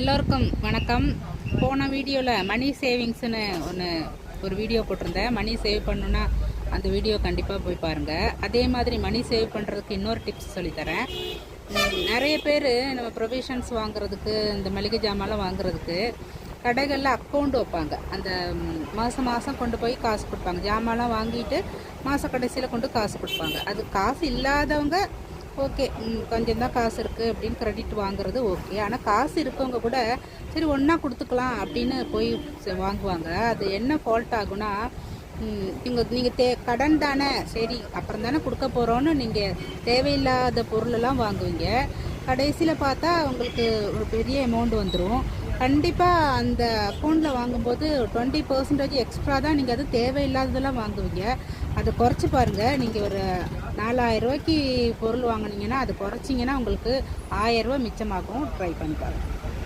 எல்லோருக்கும் வணக்கம். போன வீடியோவில் மணி சேவிங்ஸ்னு ஒரு வீடியோ போட்டிருந்தேன். மணி சேவ் பண்ணணுன்னா அந்த வீடியோ கண்டிப்பாக போய் பாருங்கள். அதே மாதிரி மணி சேவ் பண்ணுறதுக்கு இன்னொரு டிப்ஸ் சொல்லித்தரேன். நிறைய பேர் நம்ம ப்ரொவிஷன்ஸ் வாங்குறதுக்கு, இந்த மளிகை ஜாமான்லாம் வாங்குறதுக்கு கடைகளில் அக்கௌண்ட் வைப்பாங்க. அந்த மாதம் கொண்டு போய் காசு கொடுப்பாங்க. ஜாமான்லாம் வாங்கிட்டு மாத கடைசியில் கொண்டு காசு கொடுப்பாங்க. அது காசு இல்லாதவங்க ஓகே, கொஞ்சம் தான் காசு இருக்குது அப்படின்னு கிரெடிட் வாங்குறது ஓகே. ஆனால் காசு இருக்கவங்க கூட சரி ஒன்றா கொடுத்துக்கலாம் அப்படின்னு போய் வாங்குவாங்க. அது என்ன ஃபால்ட் ஆகுனா, நீங்கள் கடன் தானே, சரி அப்புறம் தானே கொடுக்க போகிறோன்னு நீங்கள் தேவையில்லாத பொருளெல்லாம் வாங்குவீங்க. கடைசியில் பார்த்தா உங்களுக்கு ஒரு பெரிய அமௌண்ட் வந்துடும். கண்டிப்பாக அந்த அக்கௌண்ட்டில் வாங்கும்போது 20% எக்ஸ்ட்ரா தான் நீங்கள் அது தேவையில்லாததெல்லாம் வாங்குவீங்க. அதை குறைச்சி பாருங்கள். நீங்கள் ஒரு 4000 ரூபாய்க்கு பொருள் வாங்கினீங்கன்னா அது குறைச்சிங்கன்னா உங்களுக்கு 1000 ரூபா மிச்சமாகும். ட்ரை பண்ணி பாருங்கள்.